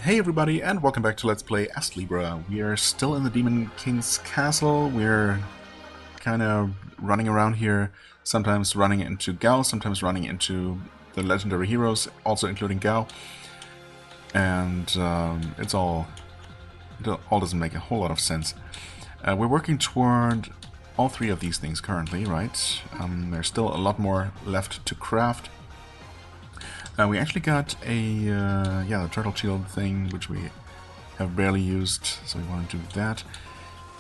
Hey everybody, and welcome back to Let's Play Astlibra. We are still in the Demon King's castle. We're kind of running around here, sometimes running into Gao, sometimes running into the legendary heroes, also including Gao. And it all doesn't make a whole lot of sense. We're working toward all three of these things currently, right? There's still a lot more left to craft. We actually got the turtle shield thing, which we have barely used, so we want to do that.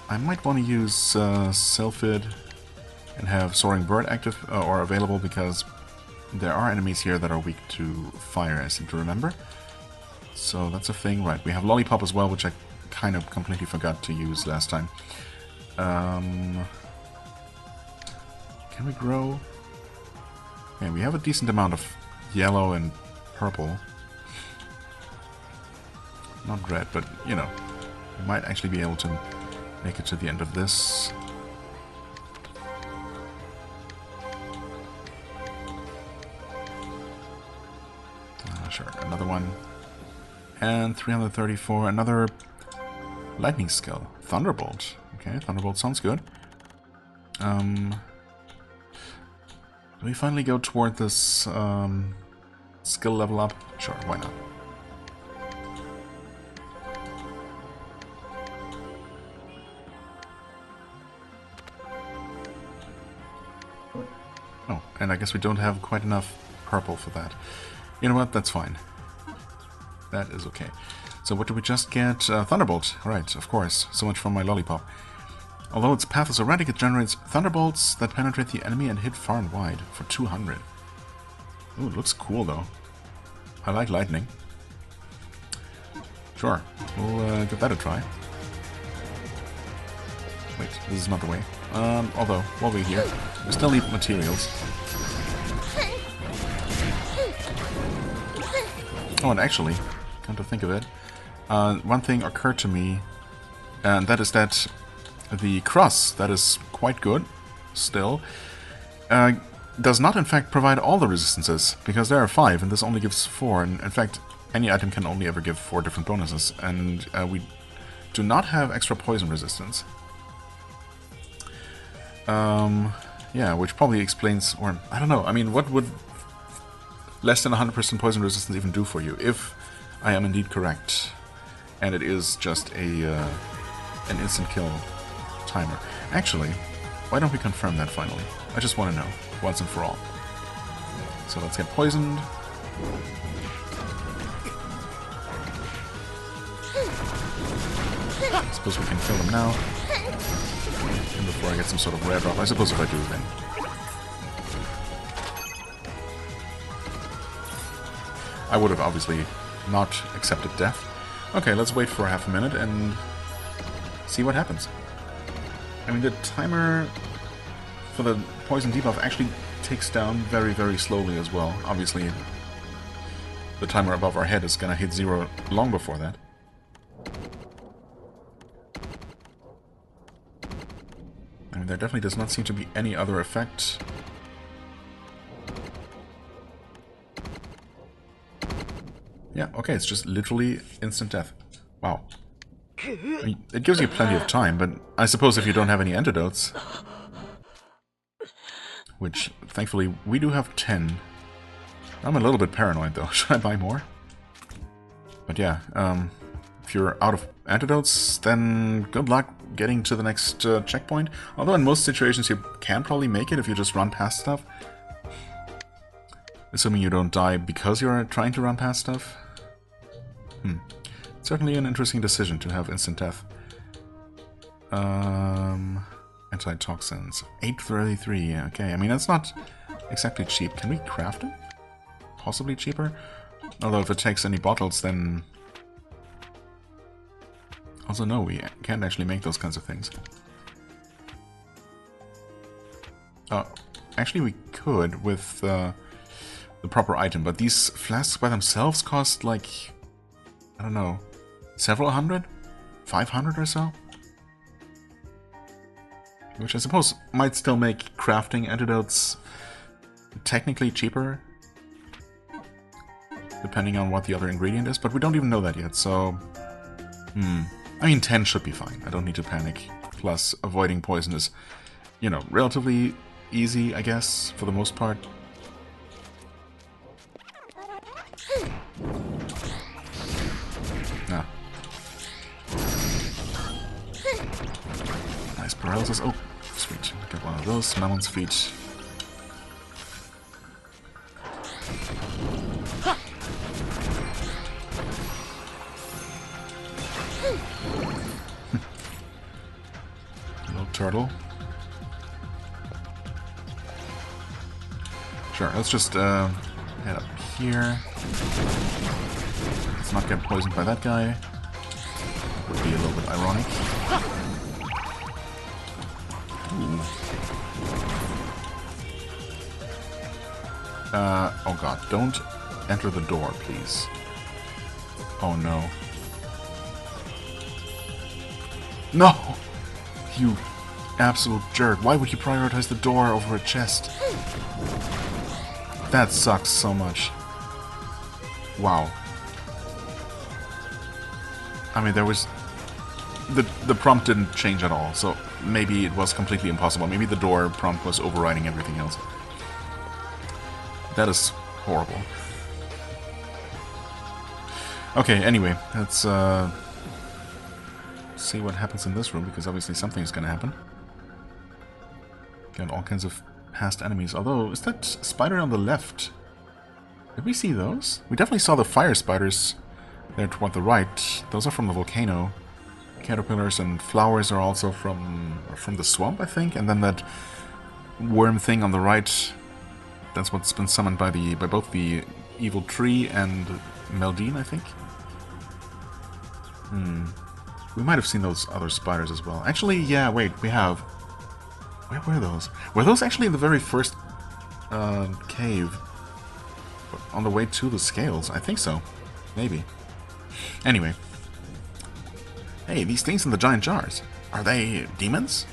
I might want to use Sylphid and have Soaring Bird active or available, because there are enemies here that are weak to fire, I seem to remember. So that's a thing. Right, we have Lollipop as well, which I kind of completely forgot to use last time. Can we grow? Yeah, we have a decent amount of yellow and purple. Not red, but, you know, we might actually be able to make it to the end of this. Sure, another one. And 334, another lightning skill. Thunderbolt. Okay, Thunderbolt sounds good. Do we finally go toward this skill level up? Sure, why not? Oh, and I guess we don't have quite enough purple for that. You know what? That's fine. That is okay. So what did we just get? Thunderbolt. Right, of course. So much for my lollipop. Although its path is erratic, it generates thunderbolts that penetrate the enemy and hit far and wide for 200. Ooh, it looks cool though. I like lightning. Sure, we'll give that a try. Wait, this is not the way. Although, while we're here, we still need materials. Oh, and actually, come to think of it, one thing occurred to me, and that is that the cross, that is quite good, still, does not in fact provide all the resistances, because there are 5 and this only gives 4, and in fact any item can only ever give 4 different bonuses, and we do not have extra poison resistance. Yeah, which probably explains, or I don't know, I mean, what would less than 100% poison resistance even do for you, if I am indeed correct, and it is just an instant kill timer. Actually, why don't we confirm that finally? I just want to know, once and for all. So let's get poisoned. I suppose we can kill them now. And before I get some sort of rare drop. I suppose if I do, then. I would have obviously not accepted death. Okay, let's wait for half a minute and see what happens. I mean, the timer for the poison debuff actually takes down very, very slowly as well. Obviously, the timer above our head is gonna hit 0 long before that. I mean, there definitely does not seem to be any other effect. Yeah, okay, it's just literally instant death. Wow. I mean, it gives you plenty of time, but I suppose if you don't have any antidotes, which thankfully we do have 10. I'm a little bit paranoid though. Should I buy more? But yeah, if you're out of antidotes, then good luck getting to the next checkpoint. Although in most situations you can probably make it if you just run past stuff. Assuming you don't die because you're trying to run past stuff. Certainly an interesting decision to have instant death. Antitoxins. 833, okay. I mean, that's not exactly cheap. Can we craft it? Possibly cheaper? Although if it takes any bottles, then... Also, no, we can't actually make those kinds of things. Actually, we could with the proper item, but these flasks by themselves cost, like, I don't know, several hundred? 500 or so? Which I suppose might still make crafting antidotes technically cheaper. depending on what the other ingredient is, but we don't even know that yet, so... I mean, 10 should be fine. I don't need to panic. Plus, avoiding poison is, you know, relatively easy, I guess, for the most part. Ah. Nice paralysis. Oh, sweet. Get one of those. Mammon's feet. Little turtle. Sure, let's just head up here. Let's not get poisoned by that guy. Would be a little bit ironic. Ooh. Oh god, don't enter the door, please. Oh no. No! You absolute jerk. Why would you prioritize the door over a chest? That sucks so much. Wow. I mean, there was... The prompt didn't change at all, so maybe it was completely impossible. Maybe the door prompt was overriding everything else. That is horrible. Okay, anyway, let's see what happens in this room, because obviously something is going to happen. Got all kinds of past enemies. Although, is that spider on the left? Did we see those? We definitely saw the fire spiders there toward the right. Those are from the volcano. Caterpillars and flowers are also from the swamp, I think. And then that worm thing on the right, that's what's been summoned by both the evil tree and Meldine, I think. We might have seen those other spiders as well. Actually, yeah, wait, we have. Where were those? Were those actually in the very first cave? On the way to the scales? I think so. Maybe. Anyway. Hey, these things in the giant jars. Are they demons?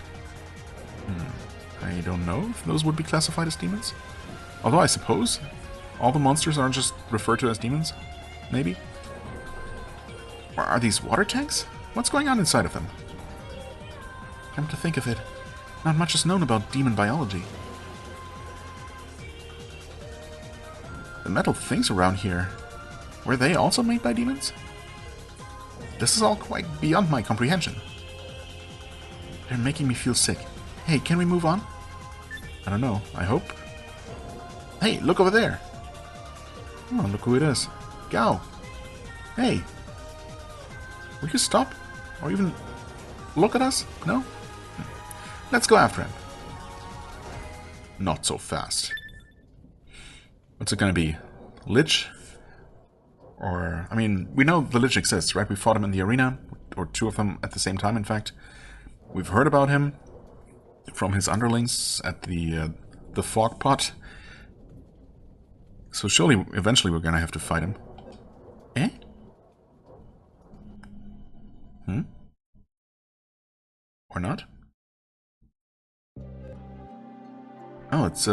I don't know if those would be classified as demons. Although I suppose all the monsters are just referred to as demons. Maybe. Or are these water tanks? What's going on inside of them? Come to think of it, not much is known about demon biology. The metal things around here, were they also made by demons? This is all quite beyond my comprehension. They're making me feel sick. Hey, can we move on? I don't know, I hope. Hey, look over there! Oh, look who it is. Gao! Hey! Will you stop? Or even look at us? No? Let's go after him. Not so fast. What's it gonna be? Lich? Or, I mean, we know the Lich exists, right? We fought him in the arena, or two of them at the same time, in fact. We've heard about him from his underlings at the fog pot. So surely, eventually we're gonna have to fight him. Eh? Or not? Oh, it's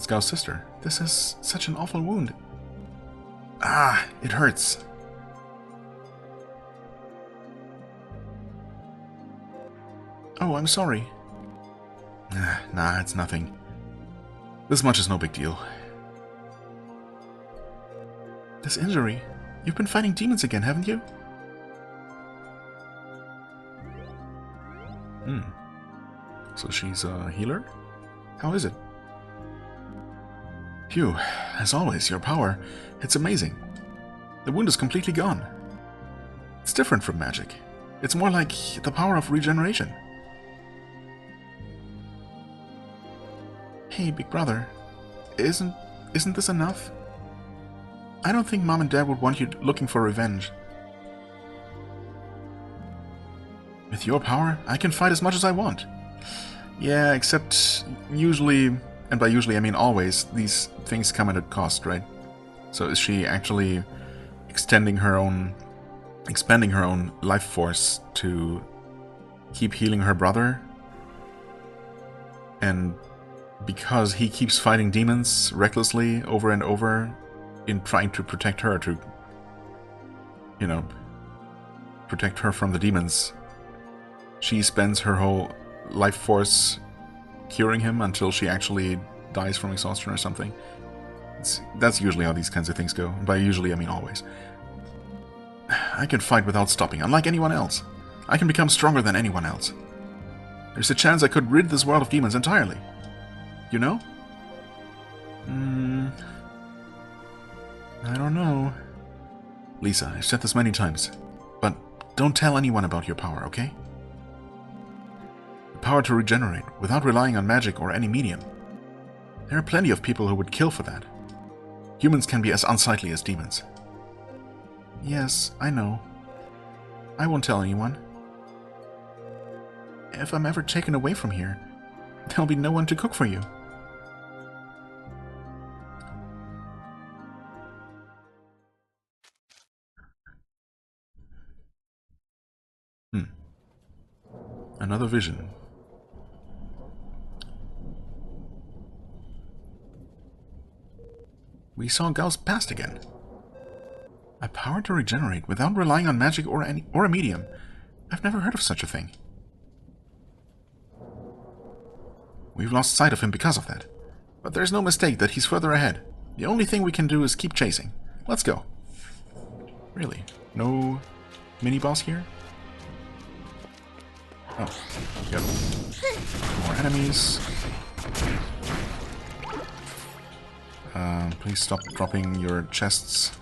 Gao's sister. This is such an awful wound. Ah, it hurts. Oh, I'm sorry. Nah, it's nothing. This much is no big deal. This injury? You've been fighting demons again, haven't you? So she's a healer? How is it? Phew, as always, your power, it's amazing. The wound is completely gone. It's different from magic. It's more like the power of regeneration. Hey, big brother, isn't this enough? I don't think Mom and Dad would want you looking for revenge. With your power, I can fight as much as I want. Yeah, except usually, and by usually I mean always, these things come at a cost, right? So is she actually expanding her own life force to keep healing her brother? And because he keeps fighting demons recklessly over and over, in trying to protect her, to, you know, protect her from the demons, she spends her whole life force curing him until she actually dies from exhaustion or something. That's usually how these kinds of things go. By usually, I mean always. I can fight without stopping, unlike anyone else. I can become stronger than anyone else. There's a chance I could rid this world of demons entirely. You know? I don't know. Lisa, I've said this many times, but don't tell anyone about your power, okay? The power to regenerate, without relying on magic or any medium. There are plenty of people who would kill for that. Humans can be as unsightly as demons. Yes, I know. I won't tell anyone. If I'm ever taken away from here, there'll be no one to cook for you. Another vision. We saw Gauss past again. A power to regenerate without relying on magic or a medium. I've never heard of such a thing. We've lost sight of him because of that. But there's no mistake that he's further ahead. The only thing we can do is keep chasing. Let's go. Really? No mini-boss here? Oh, yep. More enemies. Please stop dropping your chests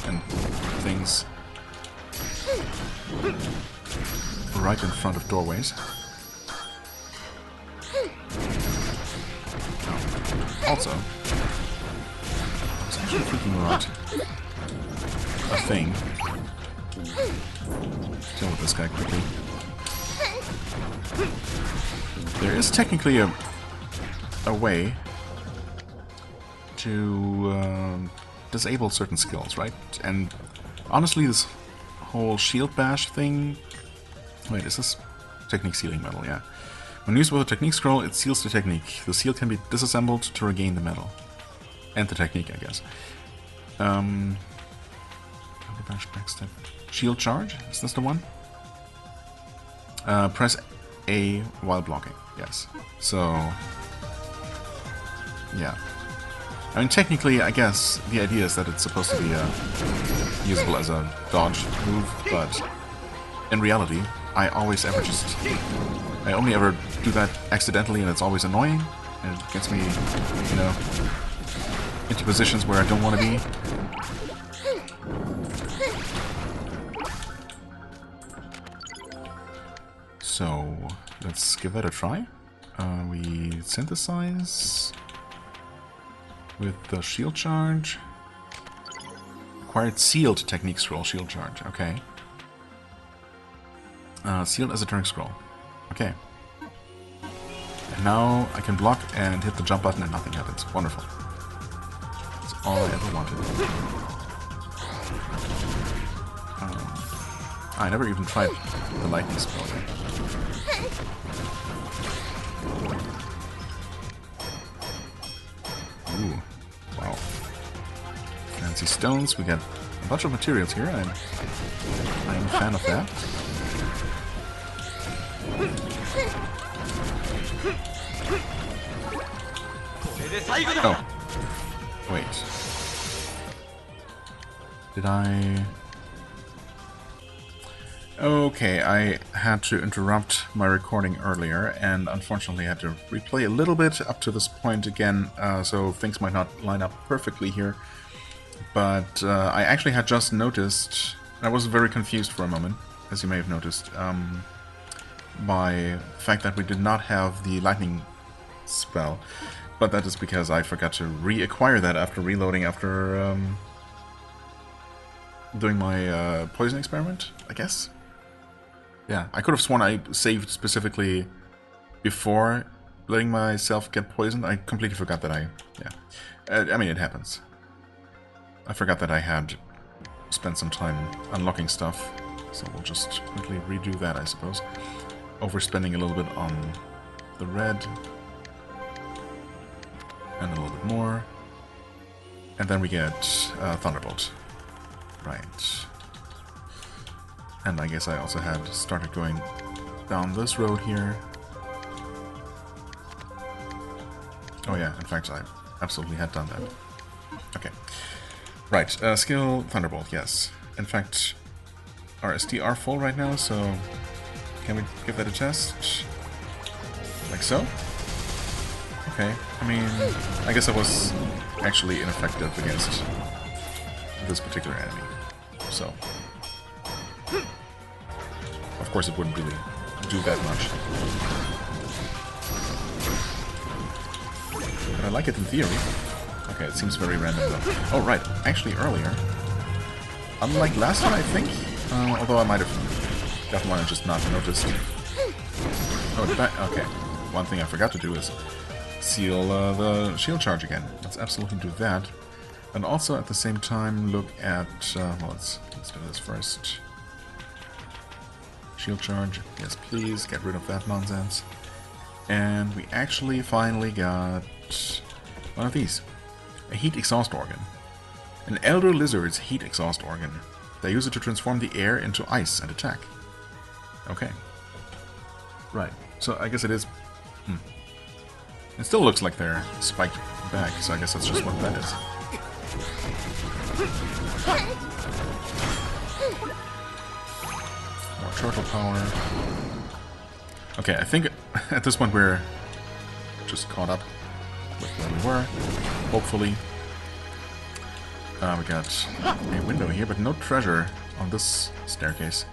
and things right in front of doorways. Oh. Also, I was actually thinking about a thing. Deal with this guy quickly. There is technically a way to disable certain skills, right? And honestly, this whole shield bash thing... Wait, is this technique sealing medal? Yeah. When used with a technique scroll, it seals the technique. The seal can be disassembled to regain the medal. And the technique, I guess. Bash, backstep. Shield charge? Is this the one? Press A while blocking. Yes. So... yeah. I mean, technically, I guess the idea is that it's supposed to be usable as a dodge move, but in reality, I only ever do that accidentally, and it's always annoying, and it gets me, you know, into positions where I don't want to be. So, let's give that a try. We synthesize... with the shield charge. Acquired sealed technique scroll shield charge. Okay. Sealed esoteric scroll. Okay. And now I can block and hit the jump button and nothing happens. Wonderful. That's all I ever wanted. I never even tried the lightning spell yet. Ooh, wow. Fancy stones. We got a bunch of materials here. I'm a fan of that. Oh. Wait. Did I... Okay, I had to interrupt my recording earlier, and unfortunately I had to replay a little bit up to this point again, so things might not line up perfectly here. But I actually had just noticed, I was very confused for a moment, as you may have noticed, by the fact that we did not have the lightning spell. But that is because I forgot to reacquire that after reloading, after doing my poison experiment, I guess. Yeah, I could have sworn I saved specifically before letting myself get poisoned. I completely forgot that yeah. I mean, it happens. I forgot that I had spent some time unlocking stuff, so we'll just quickly redo that, I suppose. Overspending a little bit on the red. And a little bit more. And then we get Thunderbolt. Right. And I guess I also had started going down this road here. Oh yeah, in fact I absolutely had done that. Okay. Right, skill Thunderbolt, yes. In fact, our STR full right now, so can we give that a test? Like so? Okay, I mean, I guess I was actually ineffective against this particular enemy, so... Of course it wouldn't really do that much. But I like it in theory. Okay, it seems very random though. Oh right, actually earlier, unlike last time I think, although I might have gotten one and just not noticed. Oh, okay. One thing I forgot to do is seal the shield charge again. Let's absolutely do that. And also at the same time look at, well, let's do this first. Shield charge, yes please, get rid of that nonsense. And we actually finally got one of these. A heat exhaust organ. An elder lizard's heat exhaust organ. They use it to transform the air into ice and attack. Okay. Right, so I guess it is... It still looks like they're spiked back, so I guess that's just what that is. More turtle power. Okay, I think at this point we're just caught up with where we were, hopefully. We got a window here, but no treasure on this staircase.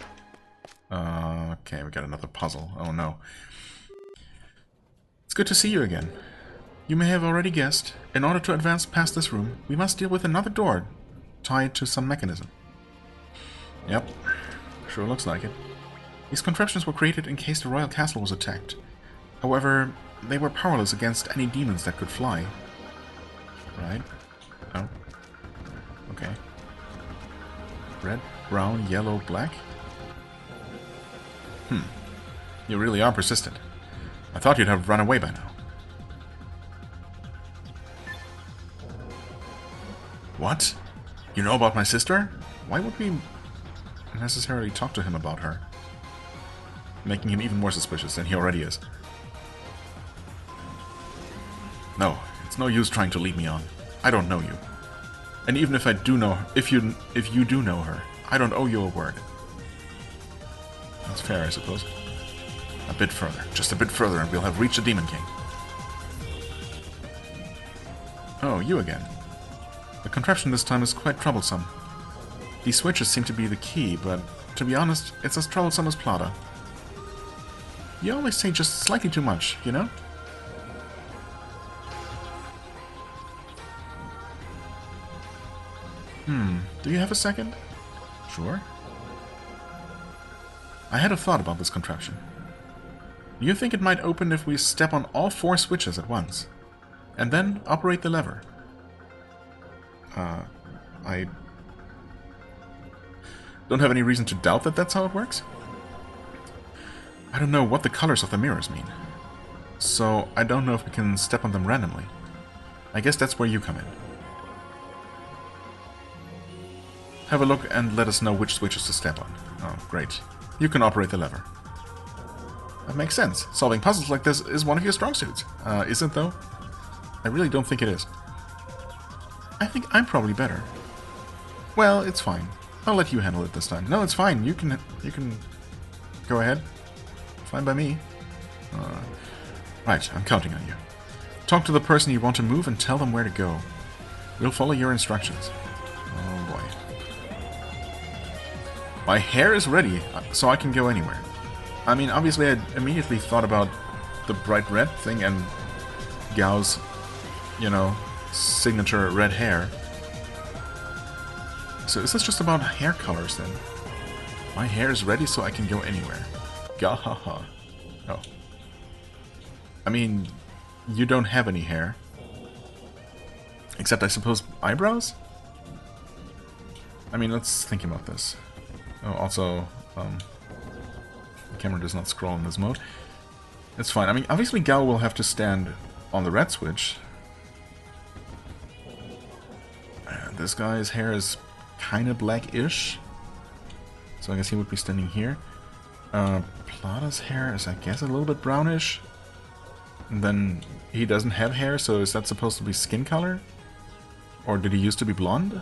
Okay, we got another puzzle. Oh no. It's good to see you again. You may have already guessed, in order to advance past this room, we must deal with another door tied to some mechanism. Yep, sure looks like it. These contraptions were created in case the royal castle was attacked. However, they were powerless against any demons that could fly. Right? Oh. Okay. Red, brown, yellow, black? You really are persistent. I thought you'd have run away by now. What? You know about my sister? Why would we necessarily talk to him about her? Making him even more suspicious than he already is. No, it's no use trying to lead me on. I don't know you. And even if I do know her, if you do know her, I don't owe you a word. That's fair, I suppose. A bit further, just a bit further, and we'll have reached the Demon King. Oh, you again. The contraption this time is quite troublesome. These switches seem to be the key, but to be honest, it's as troublesome as Plata. You always say just slightly too much, you know? Do you have a second? Sure. I had a thought about this contraption. Do you think it might open if we step on all 4 switches at once? And then operate the lever? I don't have any reason to doubt that that's how it works. I don't know what the colors of the mirrors mean. So I don't know if we can step on them randomly. I guess that's where you come in. Have a look and let us know which switches to step on. Oh, great. You can operate the lever. That makes sense. Solving puzzles like this is one of your strong suits. Isn't though? I really don't think it is. I think I'm probably better. Well, it's fine. I'll let you handle it this time. No, it's fine. You can go ahead. Fine by me. Right, I'm counting on you. Talk to the person you want to move and tell them where to go. We'll follow your instructions. Oh boy. My hair is ready, so I can go anywhere. I mean, obviously I immediately thought about the bright red thing and Gao's, you know, signature red hair. So is this just about hair colors then? My hair is ready so I can go anywhere. Gahaha. Oh. I mean, you don't have any hair. Except, I suppose, eyebrows? I mean, let's think about this. Oh, also, the camera does not scroll in this mode. It's fine. I mean, obviously Gao will have to stand on the red switch. this guy's hair is kind of blackish. So I guess he would be standing here. Plata's hair is, I guess, a little bit brownish. And then he doesn't have hair, so is that supposed to be skin color? Or did he used to be blonde?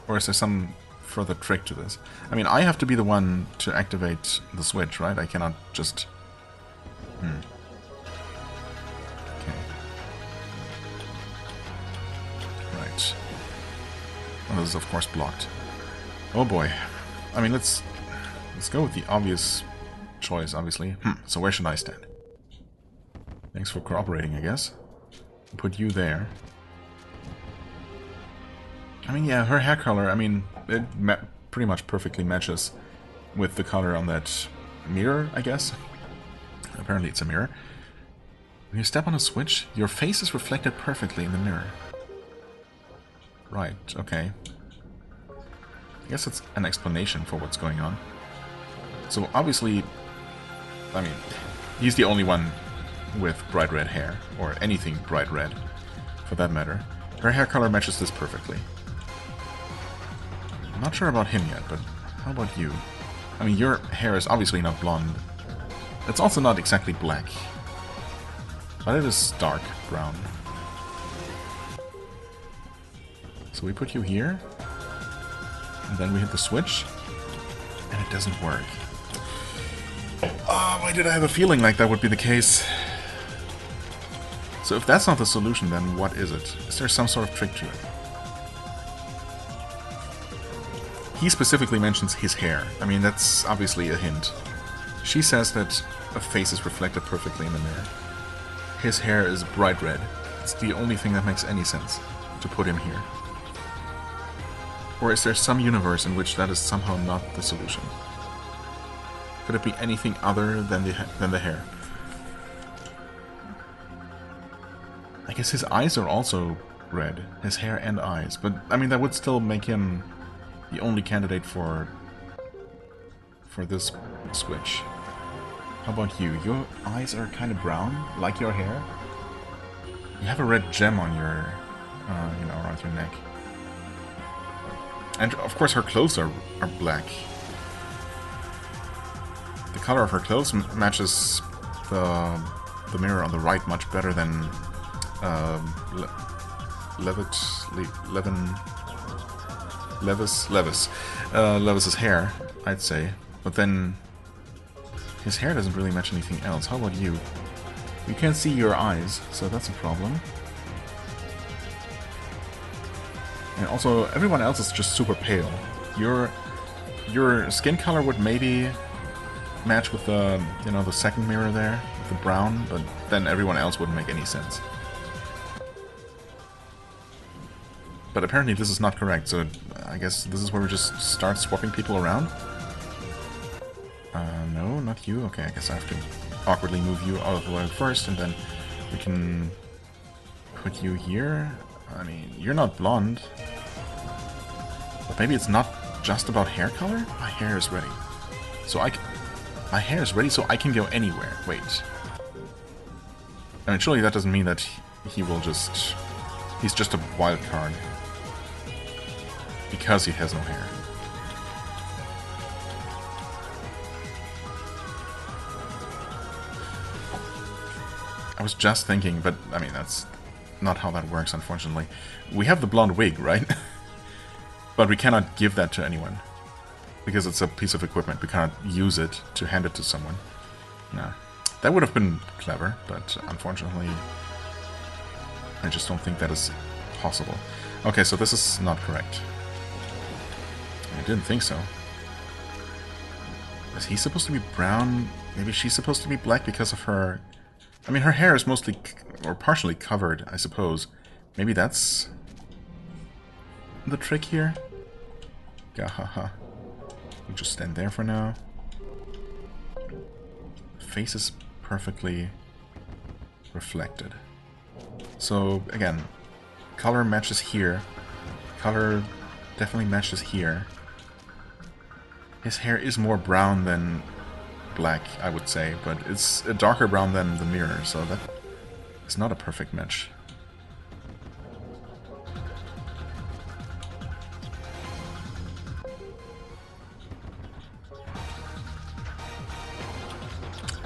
Or is there some further trick to this? I mean, I have to be the one to activate the switch, right? I cannot just... Okay. Right. Well, this is, of course, blocked. Oh boy. I mean, let's go with the obvious choice, obviously. So where should I stand? Thanks for cooperating, I guess. Put you there. I mean, yeah, her hair color, I mean, it pretty much perfectly matches with the color on that mirror, I guess. Apparently it's a mirror. When you step on a switch, your face is reflected perfectly in the mirror. Right, okay. I guess it's an explanation for what's going on. So obviously, I mean, he's the only one with bright red hair, or anything bright red, for that matter. Her hair color matches this perfectly. I'm not sure about him yet, but how about you? I mean, your hair is obviously not blonde. It's also not exactly black, but it is dark brown. So we put you here, and then we hit the switch, and it doesn't work. Oh, why did I have a feeling like that would be the case? So if that's not the solution, then what is it? Is there some sort of trick to it? He specifically mentions his hair. I mean, that's obviously a hint. She says that a face is reflected perfectly in the mirror. His hair is bright red. It's the only thing that makes any sense to put him here. Or is there some universe in which that is somehow not the solution? Could it be anything other than the hair? I guess his eyes are also red. His hair and eyes. But, I mean, that would still make him the only candidate for this switch. How about you? Your eyes are kind of brown, like your hair. You have a red gem on your, you know, around your neck. And, of course, her clothes are black. The color of her clothes matches the mirror on the right much better than Levis's hair, I'd say. But then his hair doesn't really match anything else. How about you? You can't see your eyes, so that's a problem. And also, everyone else is just super pale. Your skin color would maybe match with the, you know, the second mirror there, with the brown, but then everyone else wouldn't make any sense. But apparently this is not correct, so I guess this is where we just start swapping people around. No, not you. Okay, I guess I have to awkwardly move you out of the way first, and then we can put you here. I mean, you're not blonde. But maybe it's not just about hair color? My hair is ready. So my hair is ready so I can go anywhere. Wait. I mean, surely that doesn't mean that he will just... He's just a wild card. Because he has no hair. I was just thinking, but I mean, that's not how that works, unfortunately. We have the blonde wig, right? But we cannot give that to anyone. Because it's a piece of equipment. We cannot use it to hand it to someone. No. That would have been clever, but unfortunately, I just don't think that is possible. Okay, so this is not correct. I didn't think so. Is he supposed to be brown? Maybe she's supposed to be black because of her... I mean, her hair is mostly, or partially covered, I suppose. Maybe that's the trick here? Gahaha. We'll just stand there for now. Face is perfectly reflected. So, again, color matches here. Color definitely matches here. His hair is more brown than black, I would say, but it's a darker brown than the mirror, so that is not a perfect match.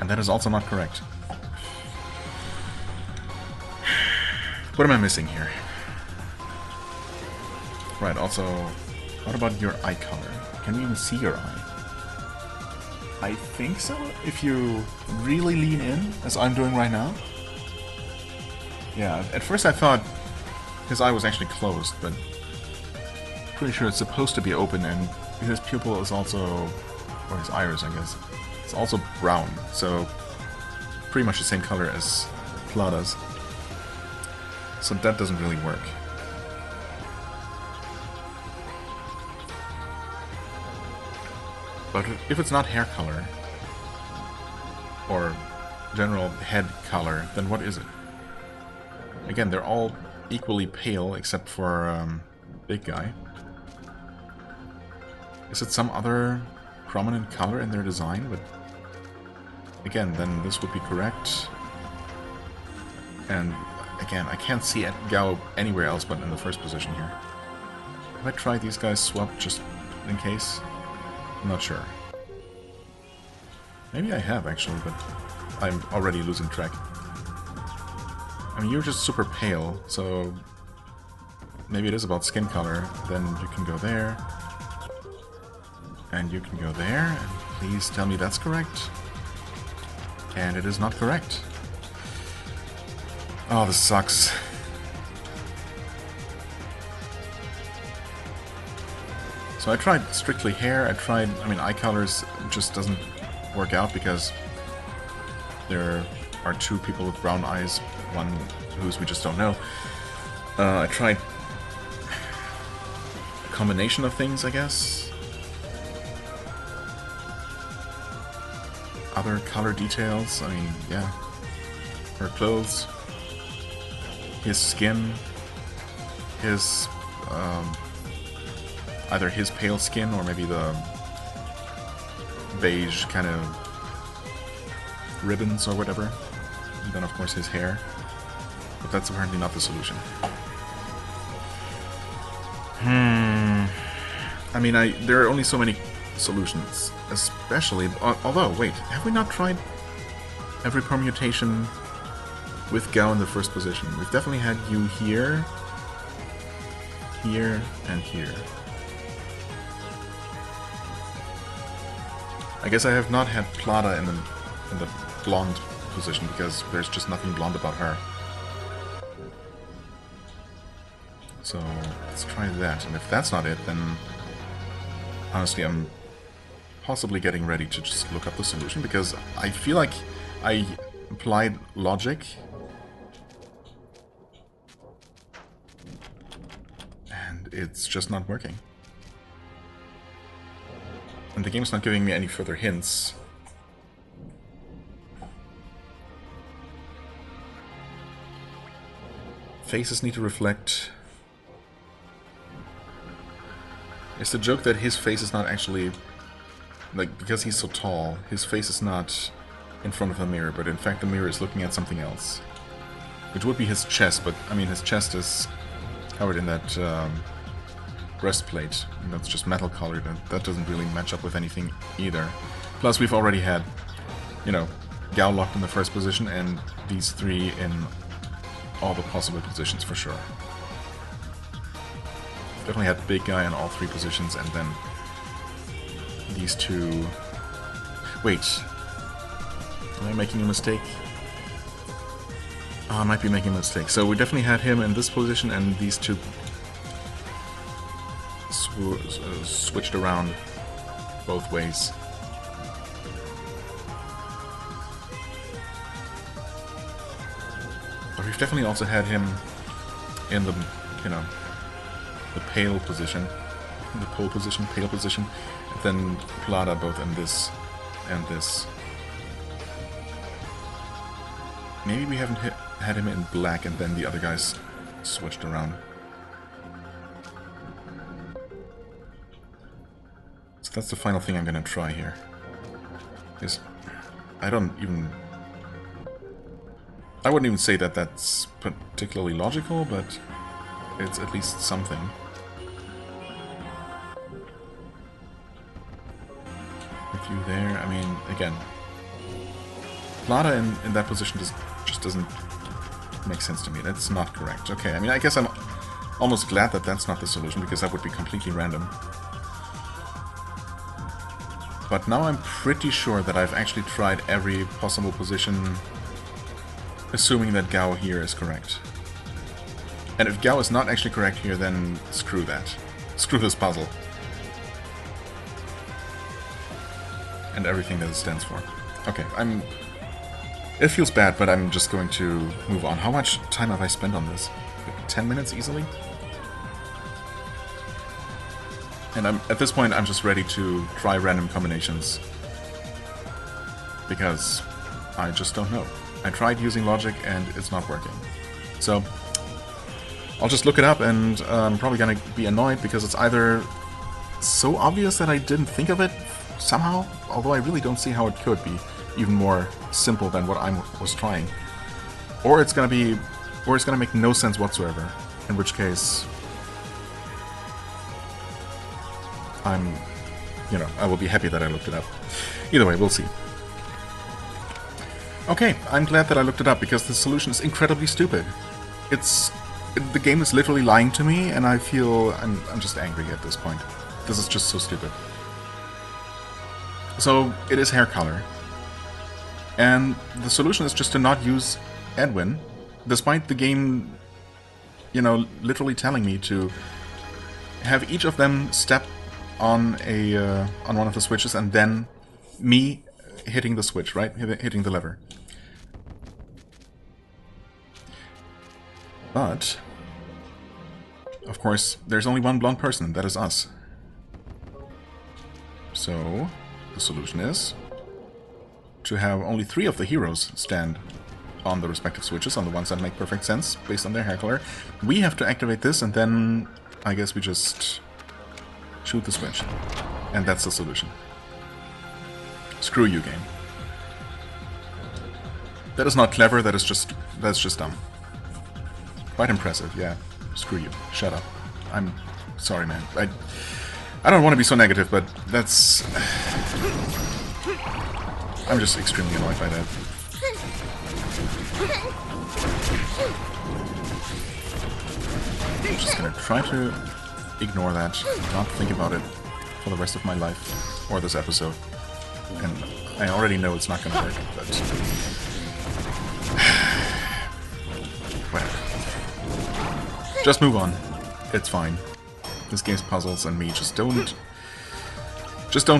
And that is also not correct. What am I missing here? Right, also, what about your eye color? Can you even see your eye? I think so, if you really lean in, as I'm doing right now. Yeah, at first I thought his eye was actually closed, but pretty sure it's supposed to be open, and his pupil is also, or his iris I guess, it's also brown, so pretty much the same color as Plata's. So that doesn't really work. But if it's not hair color, or general head color, then what is it? Again, they're all equally pale, except for Big Guy. Is it some other prominent color in their design? But again, then this would be correct. And again, I can't see Gao anywhere else but in the first position here. Have I tried these guys swapped just in case? I'm not sure. Maybe I have actually, but I'm already losing track. I mean, you're just super pale, so maybe it is about skin color. Then you can go there. And you can go there, and please tell me that's correct. And it is not correct. Oh, this sucks. So I tried strictly hair, I mean eye colors just doesn't work out because there are two people with brown eyes, one whose we just don't know. I tried a combination of things, I guess. Other color details, I mean, yeah. Her clothes, his skin, his, either his pale skin or maybe the beige kind of ribbons or whatever. And then, of course, his hair. But that's apparently not the solution. I mean, there are only so many solutions, especially... Although, wait, have we not tried every permutation with Gao in the first position? We've definitely had you here, here, and here. I guess I have not had Plata in the blonde position, because there's just nothing blonde about her. So, let's try that, and if that's not it, then... Honestly, I'm possibly getting ready to just look up the solution, because I feel like I applied logic and it's just not working. And the game's not giving me any further hints. Faces need to reflect. It's the joke that his face is not actually... Like, because he's so tall, his face is not in front of a mirror, but in fact the mirror is looking at something else. Which would be his chest, but, I mean, his chest is covered in that breastplate. And that's just metal colored, and that doesn't really match up with anything either. Plus, we've already had, you know, Gao locked in the first position, and these three in all the possible positions for sure. Definitely had Big Guy in all three positions, and then these two... Wait. Am I making a mistake? Oh, I might be making a mistake. So we definitely had him in this position, and these two switched around both ways. But we've definitely also had him in the, you know, the pale position, the pole position, pale position, and then Plata both in this and this. Maybe we haven't had him in black and then the other guys switched around. So that's the final thing I'm gonna try here. Is I wouldn't even say that that's particularly logical, but it's at least something. With you there, I mean, again, Vlada in that position just doesn't make sense to me. That's not correct. Okay, I mean, I guess I'm almost glad that that's not the solution, because that would be completely random. But now I'm pretty sure that I've actually tried every possible position, assuming that Gao here is correct. And if Gao is not actually correct here, then screw that. Screw this puzzle. And everything that it stands for. Okay, it feels bad, but I'm just going to move on. How much time have I spent on this? 10 minutes easily? And at this point, I'm just ready to try random combinations. Because I just don't know. I tried using logic and it's not working. So, I'll just look it up, and I'm probably gonna be annoyed because it's either so obvious that I didn't think of it somehow, although I really don't see how it could be even more simple than what I was trying. Or it's gonna make no sense whatsoever, in which case I will be happy that I looked it up. Either way, we'll see. Okay, I'm glad that I looked it up, because the solution is incredibly stupid. The game is literally lying to me, and I feel I'm just angry at this point. This is just so stupid. So, it is hair color. And the solution is just to not use Edwin, despite the game, literally telling me to have each of them step on one of the switches, and then me hitting the switch, right? Hitting the lever. But, of course, there's only one blonde person, that is us. So, the solution is to have only 3 of the heroes stand on the respective switches, on the ones that make perfect sense, based on their hair color. We have to activate this, and then I guess we just shoot the switch. And that's the solution. Screw you, game. That is not clever, that's just dumb. Quite impressive, yeah. Screw you. Shut up. I'm sorry, man. I don't want to be so negative, but that's... I'm just extremely annoyed by that. I'm just gonna try to ignore that, not think about it for the rest of my life, or this episode. And I already know it's not gonna work, but... whatever. Just move on. It's fine. This game's puzzles and me just don't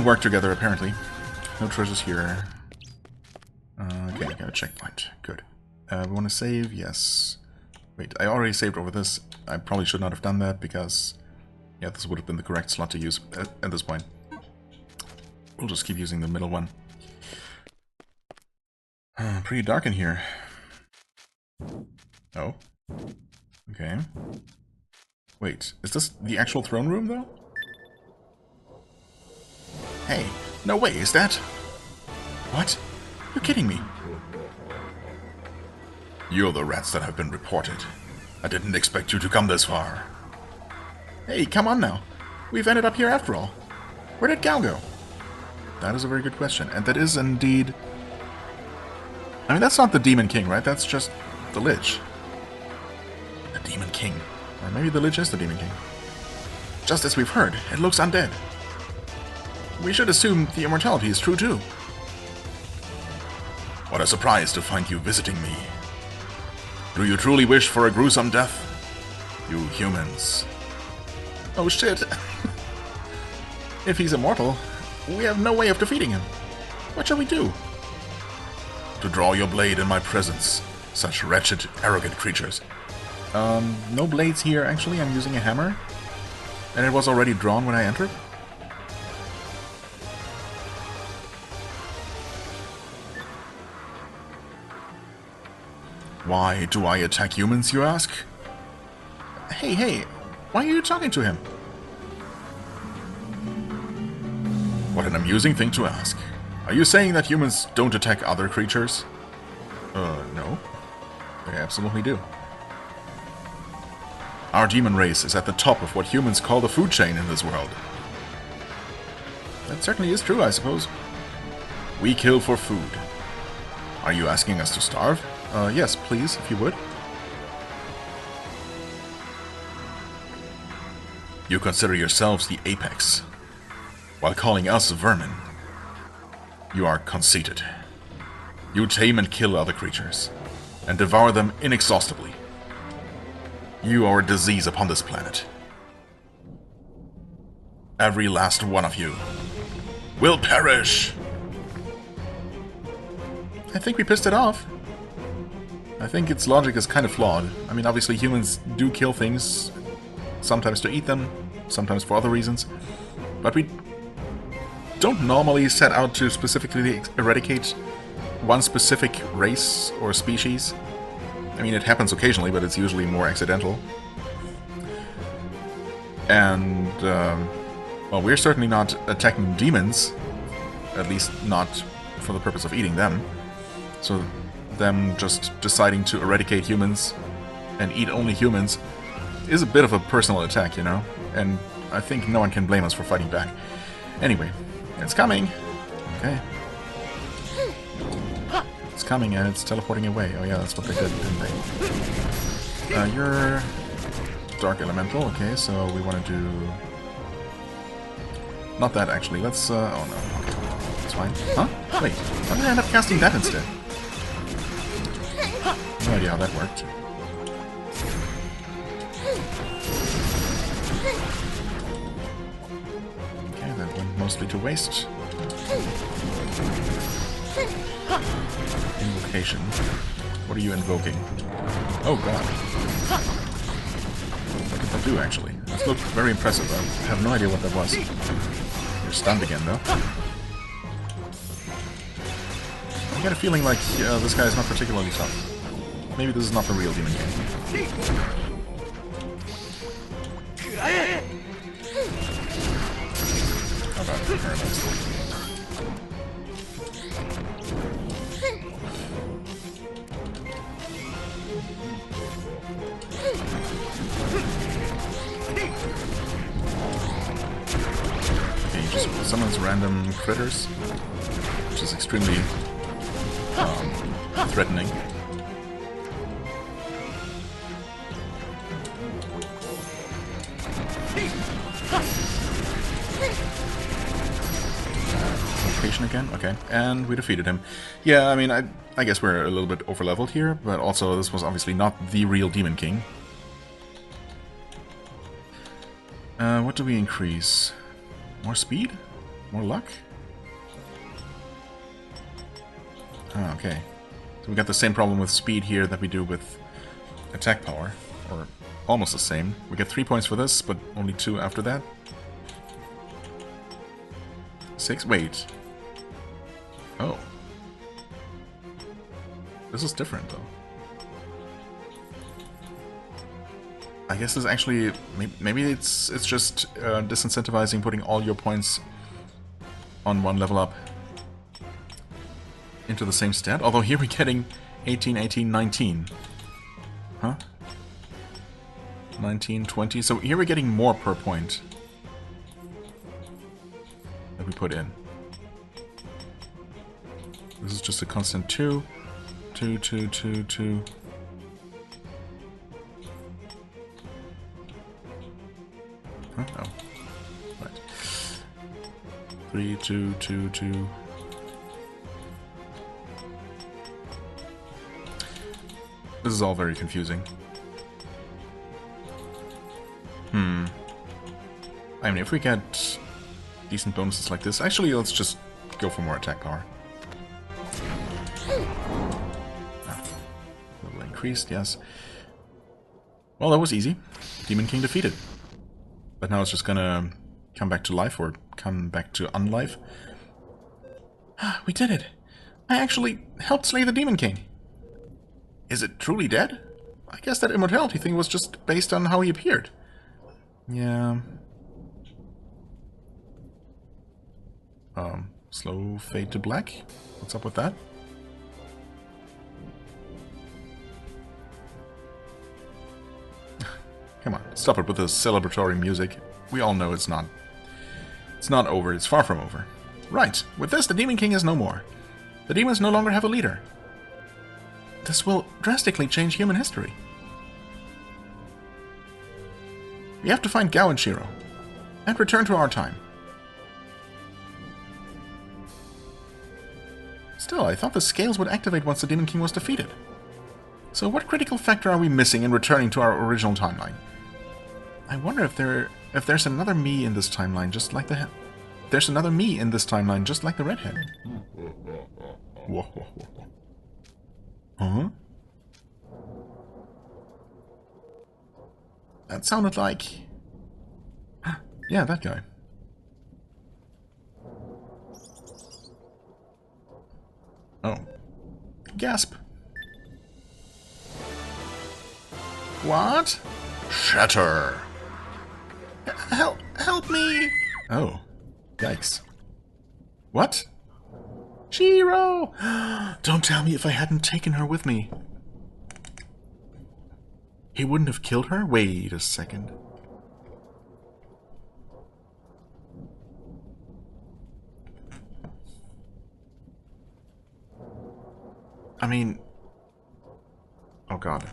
work together, apparently. No treasures here. Okay, I got a checkpoint. Good. We want to save? Yes. Wait, I already saved over this. I probably should not have done that, because... yeah, this would have been the correct slot to use at this point. We'll just keep using the middle one. Pretty dark in here. Oh. Okay. Wait, is this the actual throne room, though? Hey, no way, is that... what? You're kidding me. You're the rats that have been reported. I didn't expect you to come this far. Hey, come on now. We've ended up here after all. Where did Gal go? That is a very good question, and that is indeed... I mean, that's not the Demon King, right? That's just the Lich. The Demon King. Or maybe the Lich is the Demon King. Just as we've heard, it looks undead. We should assume the immortality is true too. What a surprise to find you visiting me. Do you truly wish for a gruesome death? You humans. Oh shit. If he's immortal, we have no way of defeating him. What shall we do? To draw your blade in my presence, such wretched, arrogant creatures. No blades here, actually. I'm using a hammer. And it was already drawn when I entered. Why do I attack humans, you ask? Hey, why are you talking to him? What an amusing thing to ask. Are you saying that humans don't attack other creatures? No. They absolutely do. Our demon race is at the top of what humans call the food chain in this world. That certainly is true, I suppose. We kill for food. Are you asking us to starve? Yes, please, if you would. You consider yourselves the apex, while calling us vermin. You are conceited. You tame and kill other creatures, and devour them inexhaustibly. You are a disease upon this planet. Every last one of you will perish! I think we pissed it off. I think its logic is kind of flawed. I mean, obviously humans do kill things, sometimes to eat them, sometimes for other reasons, but we don't normally set out to specifically eradicate one specific race or species. I mean, it happens occasionally, but it's usually more accidental. And, well, we're certainly not attacking demons, at least not for the purpose of eating them. So them just deciding to eradicate humans and eat only humans is a bit of a personal attack, you know? And I think no one can blame us for fighting back. Anyway, it's coming! Okay. It's coming and it's teleporting away. Oh yeah, that's what they did, didn't they? You're Dark Elemental, okay, so we want to do... Not that, actually. Let's, oh no, okay. That's fine. Huh? Wait, why did I end up casting that instead? No idea how that worked. Okay, that went mostly to waste. Invocation. What are you invoking? Oh god. What did that do, actually? That looked very impressive. I have no idea what that was. You're stunned again, though. I get a feeling like this guy is not particularly tough. Maybe this is not the real Demon King. How about Paradise? Okay, he just summons random critters, which is extremely threatening. Again? Okay, and we defeated him. Yeah, I mean, I guess we're a little bit over-leveled here, but also this was obviously not the real Demon King. What do we increase? More speed? More luck? Ah, okay. So we got the same problem with speed here that we do with attack power, or almost the same. We get 3 points for this, but only 2 after that. 6? Wait. Oh. This is different, though. I guess this actually... Maybe it's just disincentivizing putting all your points on one level up into the same stat. Although here we're getting 18, 18, 19. Huh? 19, 20. So here we're getting more per point that we put in. This is just a constant 2, 2, 2, 2, 2. Huh? Oh. Right. 3, 2, 2, 2. This is all very confusing. I mean, if we get decent bonuses like this... Actually, let's just go for more attack power. Level increased, yes. Well, that was easy. Demon King defeated. But now it's just gonna come back to life, or come back to unlife. We did it! I actually helped slay the Demon King. Is it truly dead? I guess that immortality thing was just based on how he appeared. Yeah. Slow fade to black? What's up with that? Come on, stop it with the celebratory music. We all know it's not. It's not over, it's far from over. Right, with this the Demon King is no more. The demons no longer have a leader. This will drastically change human history. We have to find Gao and Shiro, and return to our time. Still, I thought the scales would activate once the Demon King was defeated. So what critical factor are we missing in returning to our original timeline? I wonder if there's another me in this timeline, just like the there's another me in this timeline, just like the redhead. Whoa, whoa, whoa. Huh? That sounded like... yeah, that guy. Oh. Gasp. What? Shatter. Help me! Oh. Yikes. What? Shiro! Don't tell me if I hadn't taken her with me. He wouldn't have killed her? Wait a second. I mean... oh god.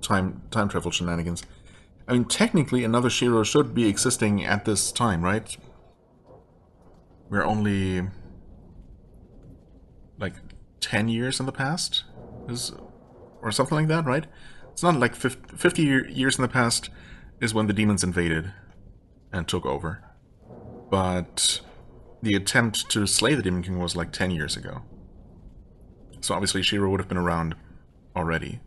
Time travel shenanigans. I mean, technically another Shiro should be existing at this time, right? We're only... like 10 years in the past? Or something like that, right? It's not like 50 years in the past is when the demons invaded and took over. But the attempt to slay the Demon King was like 10 years ago. So obviously Shiro would have been around already.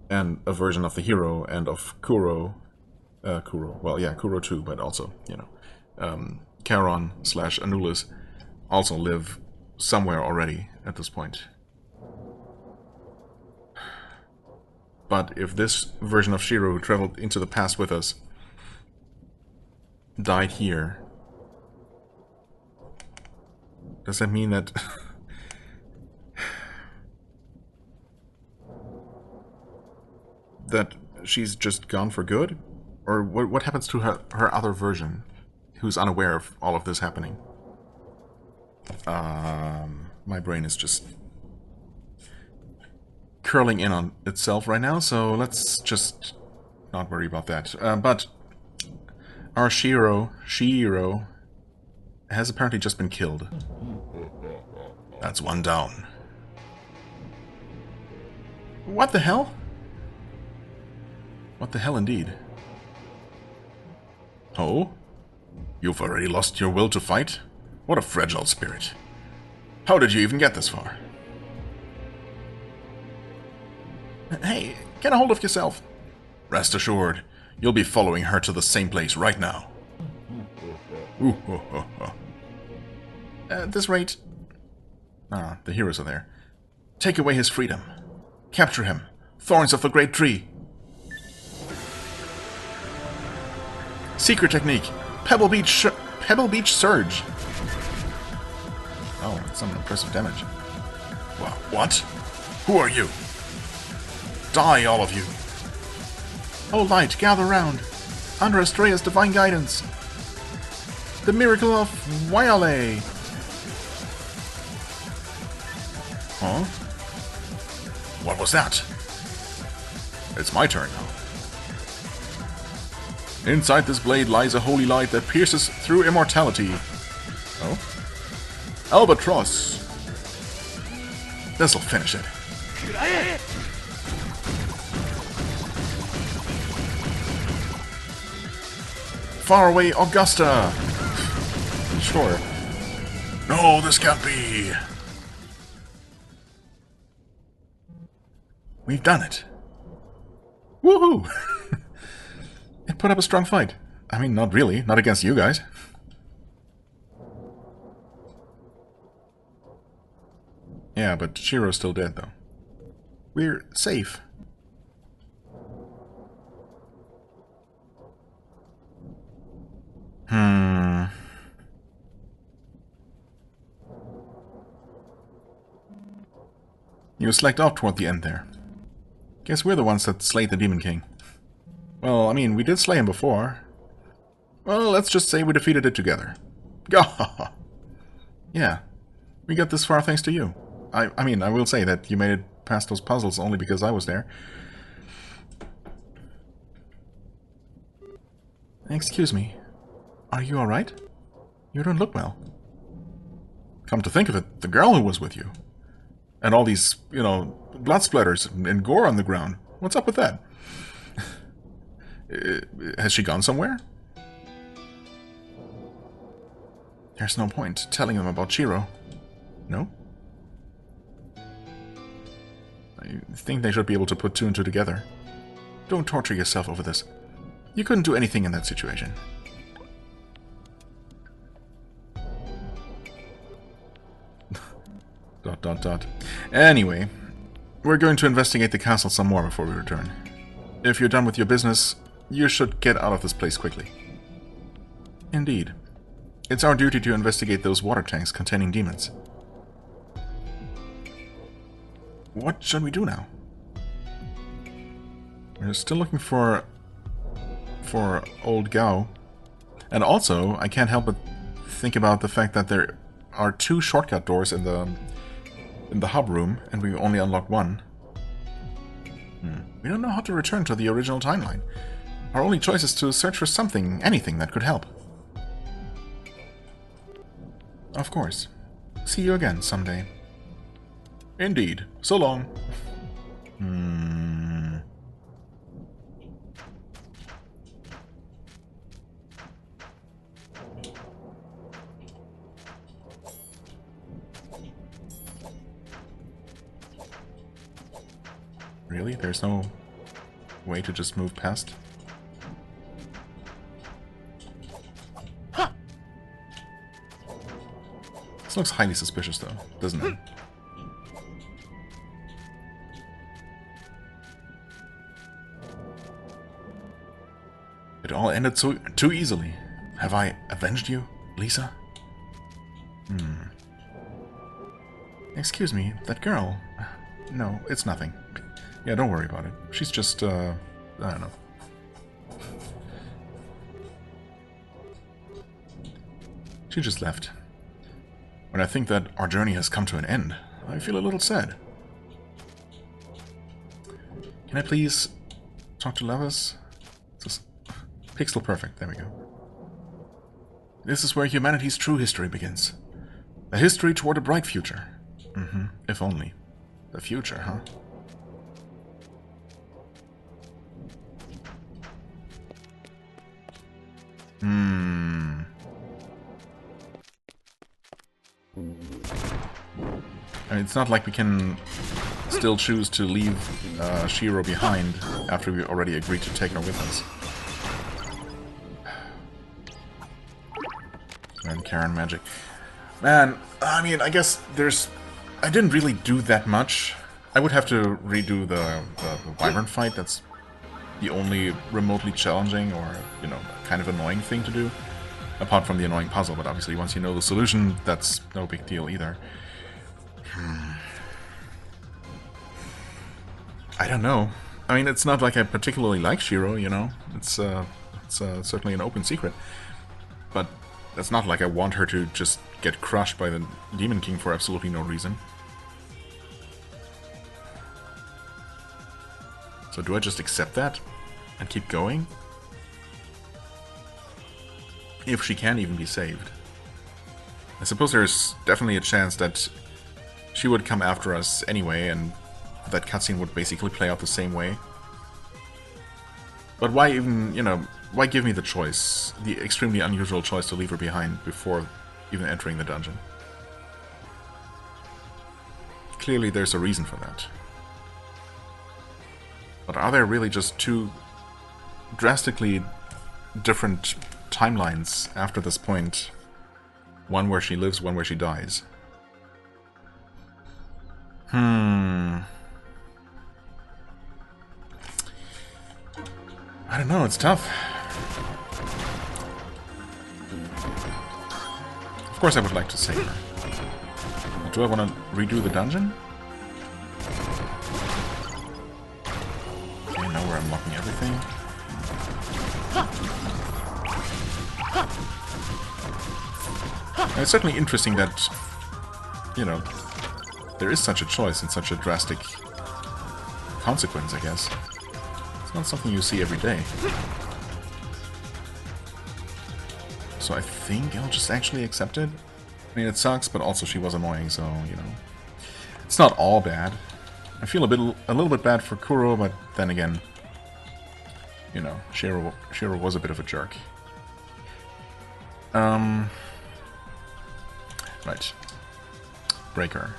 And a version of the hero and of Kuro. Well, yeah, Kuro too, but also, you know, Charon / Anulus also live somewhere already at this point. But if this version of Shiro who traveled into the past with us died here, does that mean that that she's just gone for good? Or what happens to her other version who's unaware of all of this happening? My brain is just curling in on itself right now, so let's just not worry about that. But our Shiro has apparently just been killed. That's one down. What the hell? What the hell indeed? Oh? You've already lost your will to fight? What a fragile spirit. How did you even get this far? Hey, get a hold of yourself. Rest assured, you'll be following her to the same place right now. At this rate... ah, the heroes are there. Take away his freedom. Capture him. Thorns of the Great Tree. Secret technique. Pebble Beach Surge. Oh, that's some impressive damage. What? Who are you? Die, all of you. Oh, light, gather round. Under Estrella's divine guidance. The miracle of Waiale. Huh? What was that? It's my turn now. Inside this blade lies a holy light that pierces through immortality. Oh? Albatross. This'll finish it. Far away, Augusta! Sure. No, this can't be! We've done it. Woohoo! It put up a strong fight. I mean, not really. Not against you guys. Yeah, but Shiro's still dead, though. We're safe. You slacked off toward the end there. Guess we're the ones that slayed the Demon King. Well, I mean, we did slay him before. Well, let's just say we defeated it together. Gahaha. Yeah, We got this far thanks to you. I mean, I will say that you made it past those puzzles only because I was there. Excuse me. Are you alright? You don't look well. Come to think of it, the girl who was with you. And all these, you know, blood splatters and gore on the ground. What's up with that? Has she gone somewhere? There's no point telling them about Shiro. No? I think they should be able to put two and two together. Don't torture yourself over this. You couldn't do anything in that situation. Dot dot dot. Anyway, we're going to investigate the castle some more before we return. If you're done with your business, you should get out of this place quickly. Indeed. It's our duty to investigate those water tanks containing demons. What should we do now? We're still looking for old Gao. And also, I can't help but think about the fact that there are two shortcut doors in the hub room, and we only unlocked one. We don't know how to return to the original timeline. Our only choice is to search for something, anything that could help. Of course. See you again someday. Indeed. So long. Really? There's no way to just move past? This looks highly suspicious though, doesn't it? It all ended too easily. Have I avenged you, Lisa? Excuse me, that girl... No, it's nothing. Yeah, don't worry about it. She's just, I don't know. She just left. When I think that our journey has come to an end, I feel a little sad. Can I please talk to Lovers? Just pixel perfect, there we go. This is where humanity's true history begins. A history toward a bright future. If only. The future, huh? I mean, it's not like we can still choose to leave Shiro behind after we already agreed to take her with us. And Karen magic. Man, I mean, I guess there's... I didn't really do that much. I would have to redo the Wyvern fight. That's the only remotely challenging or, you know, kind of annoying thing to do. Apart from the annoying puzzle, but obviously once you know the solution, that's no big deal either. I don't know. I mean, it's not like I particularly like Shiro, you know? It's certainly an open secret. But it's not like I want her to just get crushed by the Demon King for absolutely no reason. So do I just accept that and keep going? If she can even be saved. I suppose there's definitely a chance that she would come after us anyway, and that cutscene would basically play out the same way. But why even, you know, why give me the choice, the extremely unusual choice to leave her behind before even entering the dungeon? Clearly there's a reason for that. But are there really just two drastically different timelines after this point? One where she lives, one where she dies. I don't know, it's tough. Of course I would like to save her. But do I want to redo the dungeon? Okay, now we're unlocking everything. It's certainly interesting that you know, there is such a choice and such a drastic consequence, I guess. It's not something you see every day. So I think I'll just actually accept it. I mean, it sucks, but also she was annoying, so, you know. It's not all bad. I feel a little bit bad for Kuro, but then again, you know, Shiro was a bit of a jerk. Right. Breaker.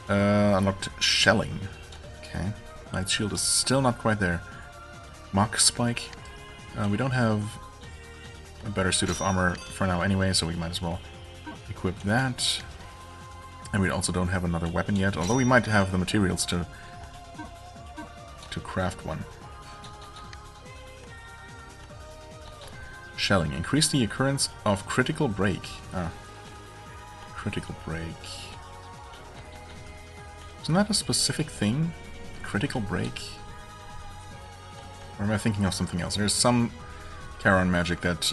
Unlocked Shelling. Okay. Light Shield is still not quite there. Mach Spike. We don't have a better suit of armor for now anyway, so we might as well equip that. And we also don't have another weapon yet, although we might have the materials to craft one. Shelling. Increase the occurrence of critical break. Critical break. Isn't that a specific thing? Critical break? Or am I thinking of something else? There's some Charon magic that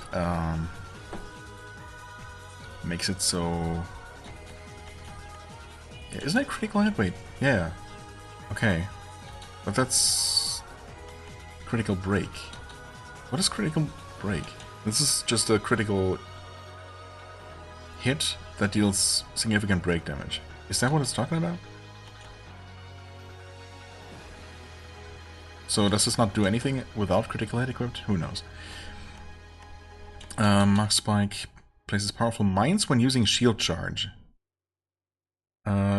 makes it so... Yeah, isn't it critical hit? Wait, yeah. Okay. But that's... critical break. What is critical break? This is just a critical hit that deals significant break damage. Is that what it's talking about? So does this not do anything without critical hit equipped? Who knows? Mach Spike places powerful mines when using shield charge.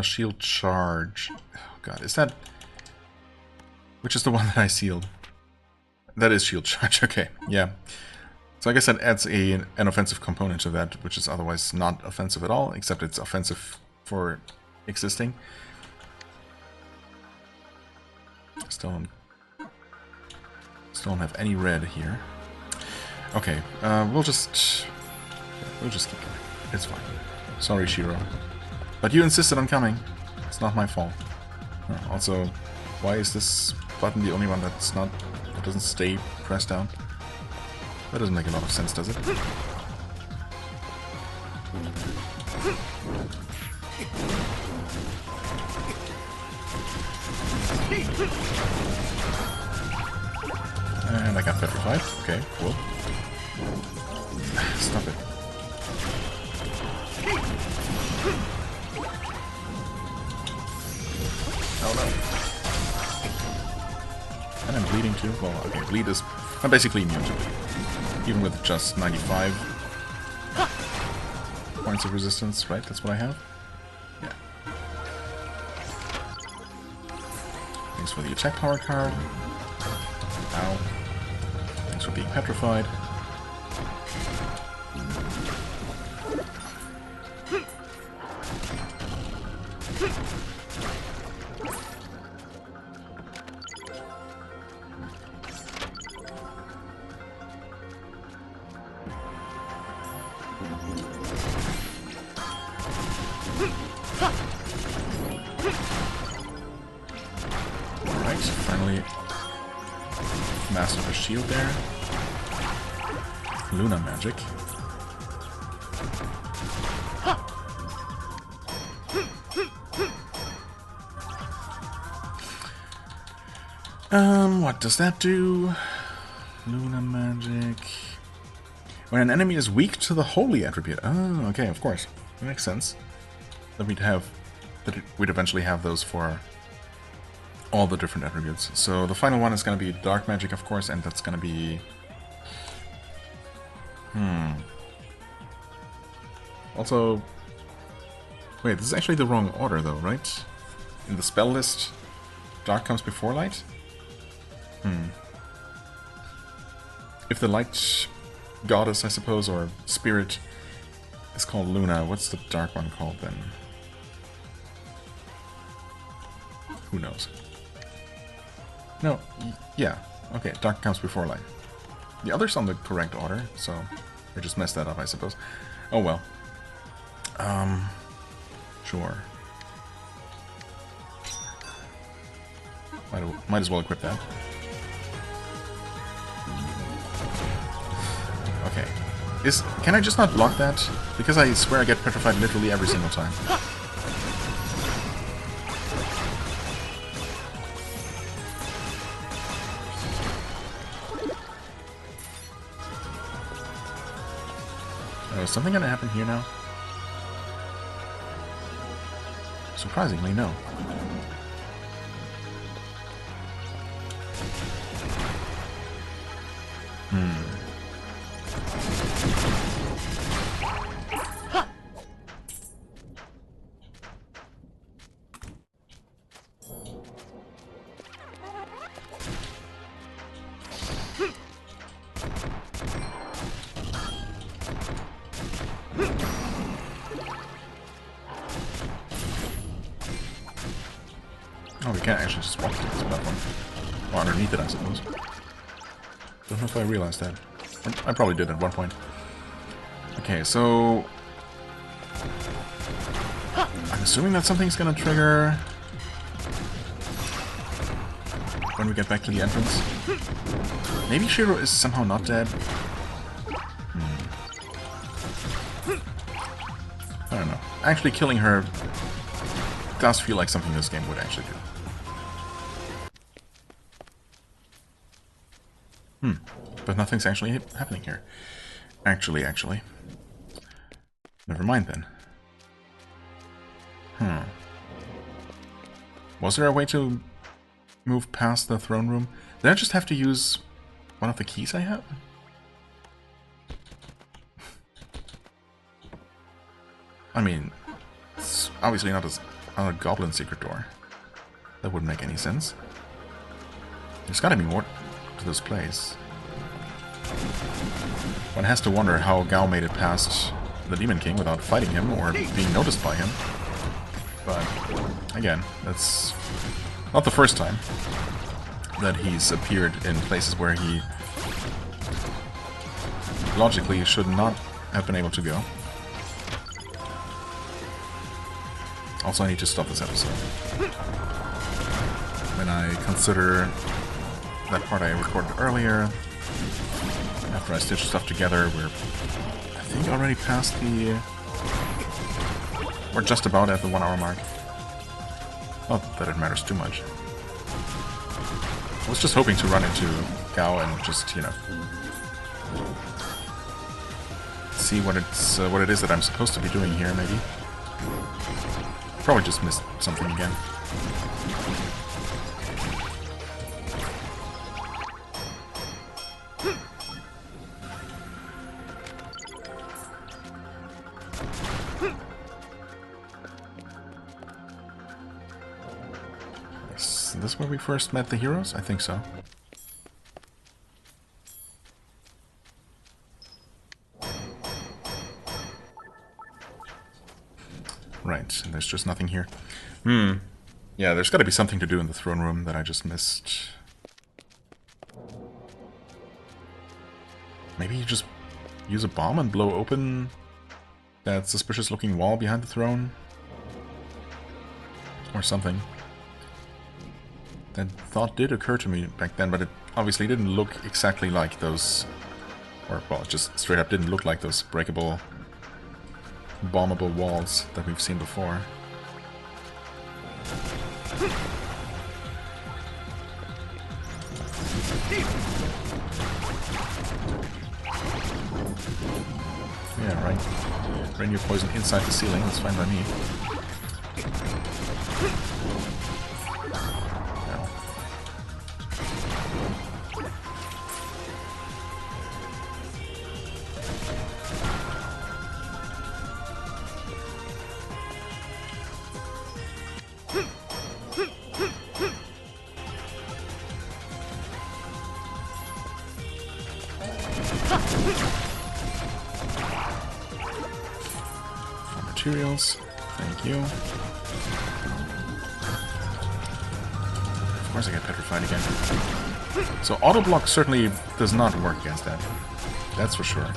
Shield charge. Oh god, is that... Which is the one that I sealed? That is shield charge, okay, yeah. So I guess that adds an offensive component to that, which is otherwise not offensive at all, except it's offensive for existing. Still don't have any red here. Okay, we'll just keep going. It's fine. Sorry, Shiro. But you insisted on coming. It's not my fault. Also, why is this button the only one that doesn't stay pressed down? That doesn't make a lot of sense, does it? And I got petrified. Okay, cool. Stop it. Oh no. And I'm bleeding too. Well, okay, bleed is... I'm basically immune to bleed. Even with just 95 points of resistance, right? That's what I have? Yeah. Thanks for the attack power card. Ow. Thanks for being petrified. Finally mastered the shield there. Luna magic. What does that do? Luna magic. When an enemy is weak to the holy attribute. Oh, okay, of course. That makes sense. That we'd eventually have those for all the different attributes. So the final one is going to be dark magic, of course, and that's going to be... Also... Wait, this is actually the wrong order, though, right? In the spell list, dark comes before light? If the light goddess, I suppose, or spirit is called Luna, what's the dark one called then? Who knows? No, yeah, okay, dark comes before light. The other's on the correct order, so I just messed that up, I suppose. Oh well. Sure. Might as well equip that. Okay. Can I just not block that? Because I swear I get petrified literally every single time. Is something gonna happen here now? Surprisingly, no. Oh, we can't actually just walk to this platform. Or underneath it, I suppose. Don't know if I realized that. I probably did at one point. Okay, so... I'm assuming that something's gonna trigger... when we get back to the entrance. Maybe Shiro is somehow not dead? I don't know. Actually killing her does feel like something this game would actually do. But nothing's actually happening here. Actually. Never mind then. Was there a way to move past the throne room? Did I just have to use one of the keys I have? I mean, it's obviously not a goblin secret door. That wouldn't make any sense. There's gotta be more to this place. One has to wonder how Gao made it past the Demon King without fighting him or being noticed by him. But, again, that's not the first time that he's appeared in places where he logically should not have been able to go. Also, I need to stop this episode. When I consider that part I recorded earlier, after I stitched stuff together, we're, I think, already past the... we're just about at the 1 hour mark. Not that it matters too much. I was just hoping to run into Gao and just, you know, see what it is that I'm supposed to be doing here, maybe. Probably just missed something again. Is this where we first met the heroes? I think so. Right, and there's just nothing here. Yeah, there's gotta be something to do in the throne room that I just missed. Maybe you just use a bomb and blow open that suspicious looking wall behind the throne? Or something. That thought did occur to me back then, but it obviously didn't look exactly like those... or, well, it just straight up didn't look like those breakable, bombable walls that we've seen before. Yeah, right. Rain your poison inside the ceiling, that's fine by me. No. Materials, thank you. Of course I get petrified again. So auto block certainly does not work against that. That's for sure.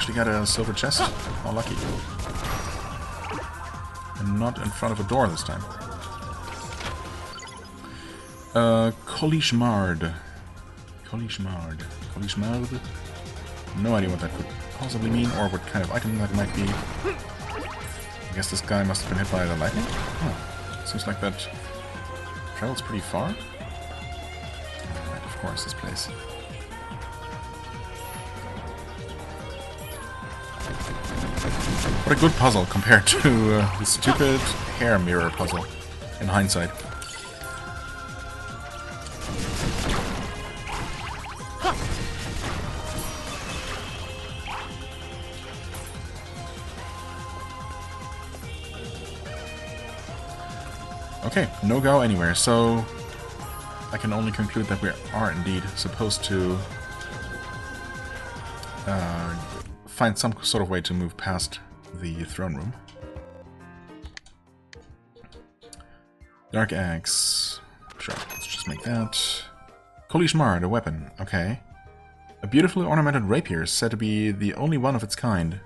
actually got a silver chest. How lucky. And not in front of a door this time. Kolishmard. Kolishmard. Kolishmard? No idea what that could possibly mean, or what kind of item that might be. I guess this guy must have been hit by the lightning? Oh, seems like that travels pretty far. Right, of course, this place. What a good puzzle compared to the stupid hair mirror puzzle, in hindsight. Okay, no go anywhere, so I can only conclude that we are indeed supposed to find some sort of way to move past the throne room. Dark Axe. Sure, let's just make that. Kolishmar, the weapon. Okay. A beautifully ornamented rapier is said to be the only one of its kind.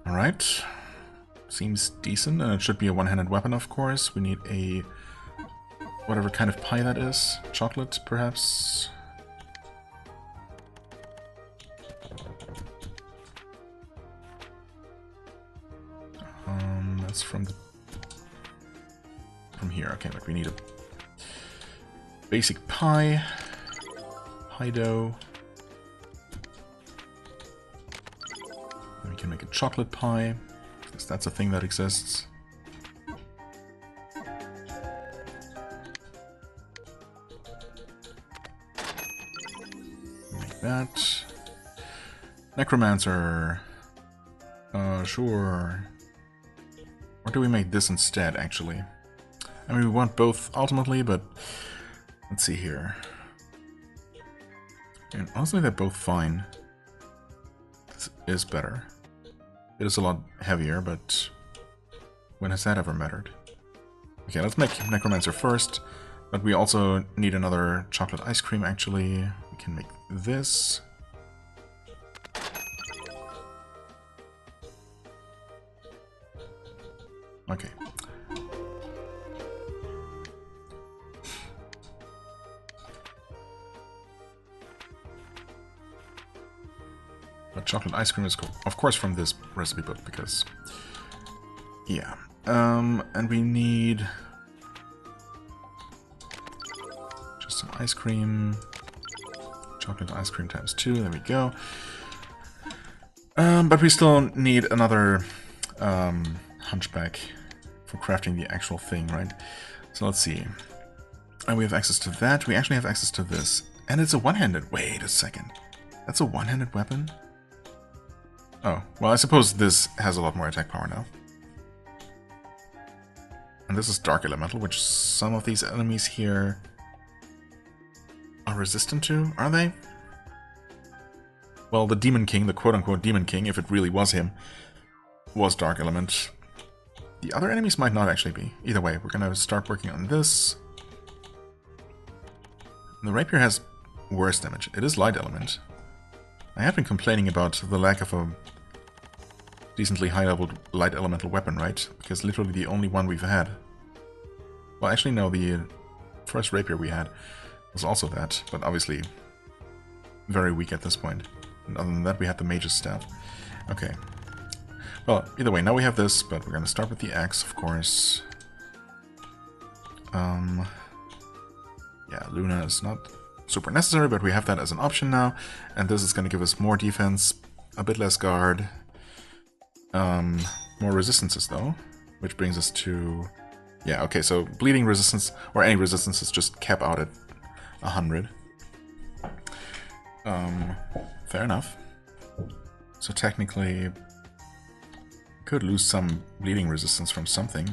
Alright. Seems decent, and it should be a one-handed weapon, of course. We need a... whatever kind of pie that is. Chocolate, perhaps? That's from here. Okay, but we need a basic pie. Pie dough. Then we can make a chocolate pie, because that's a thing that exists. Make that. Necromancer. Sure. Or do we make this instead, actually? I mean, we want both ultimately, but let's see here. And honestly, they're both fine. This is better. It is a lot heavier, but when has that ever mattered? Okay, let's make Necromancer first, but we also need another chocolate ice cream, actually. We can make this. Okay. But chocolate ice cream is, of course, from this recipe book, because... yeah. And we need... just some ice cream. Chocolate ice cream times 2, there we go. But we still need another hunchback for crafting the actual thing, right? So let's see. And we have access to that. We actually have access to this. And it's a one-handed... wait a second. That's a one-handed weapon? Oh, well, I suppose this has a lot more attack power now. And this is Dark Elemental, which some of these enemies here are resistant to, are they? Well, the Demon King, the quote-unquote Demon King, if it really was him, was Dark Element. The other enemies might not actually be. Either way, we're going to start working on this. And the Rapier has worse damage. It is Light Element. I have been complaining about the lack of a decently high-level Light Elemental weapon, right? Because literally the only one we've had... well, actually no, the first Rapier we had was also that, but obviously very weak at this point. And other than that, we had the Mage's Staff. Okay. Well, either way, now we have this, but we're going to start with the axe, of course. Yeah, Luna is not super necessary, but we have that as an option now. And this is going to give us more defense, a bit less guard, more resistances though, which brings us to... yeah, okay, so bleeding resistance, or any resistances, just cap out at 100. Fair enough. So technically... could lose some bleeding resistance from something.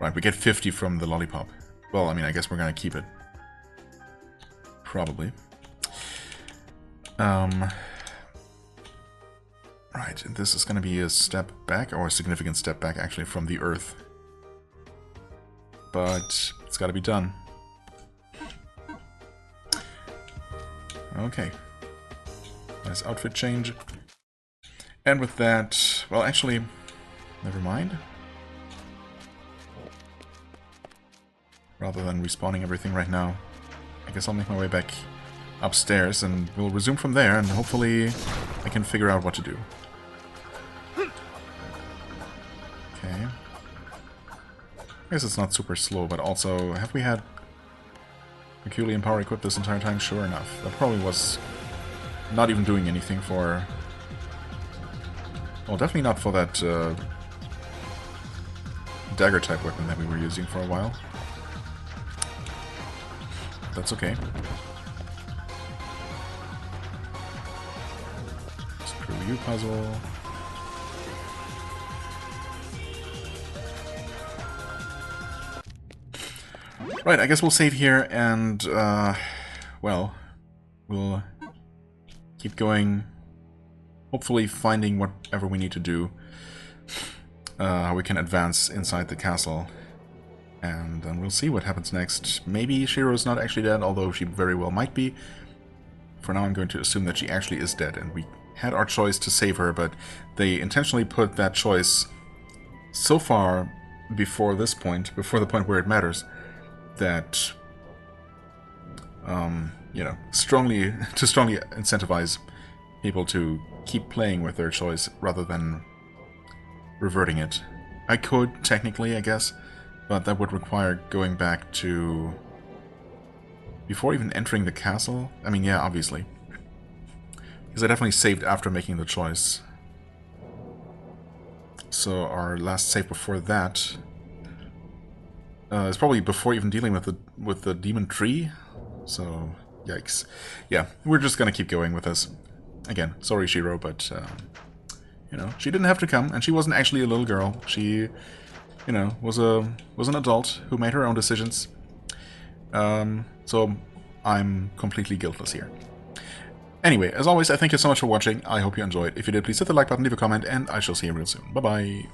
Right, we get 50 from the lollipop. Well, I mean, I guess we're gonna keep it. Probably. Right, and this is gonna be a step back, or a significant step back, actually, from the earth. But it's gotta be done. Okay. Nice outfit change. And with that... Well, actually... Never mind. Rather than respawning everything right now, I guess I'll make my way back upstairs and we'll resume from there, and hopefully I can figure out what to do. Okay. I guess it's not super slow, but also, have we had Herculean power equipped this entire time? Sure enough. That probably was not even doing anything for... Well, definitely not for that dagger-type weapon that we were using for a while. That's okay. Screw you, puzzle. Right, I guess we'll save here and, well, we'll keep going, hopefully finding whatever we need to do, how we can advance inside the castle, and then we'll see what happens next. Maybe Shiro's not actually dead, although she very well might be. For now I'm going to assume that she actually is dead, and we had our choice to save her, but they intentionally put that choice so far before this point, before the point where it matters, that, you know, to strongly incentivize people to keep playing with their choice rather than reverting it. I could, technically, I guess, but that would require going back to... before even entering the castle? I mean, yeah, obviously. Because I definitely saved after making the choice. So our last save before that... it's probably before even dealing with the demon tree, so yikes. Yeah, we're just gonna keep going with this. Again, sorry Shiro, but you know, she didn't have to come, and she wasn't actually a little girl. She, you know, was an adult who made her own decisions. So I'm completely guiltless here. Anyway, as always, I thank you so much for watching. I hope you enjoyed. If you did, please hit the like button, leave a comment, and I shall see you real soon. Bye bye.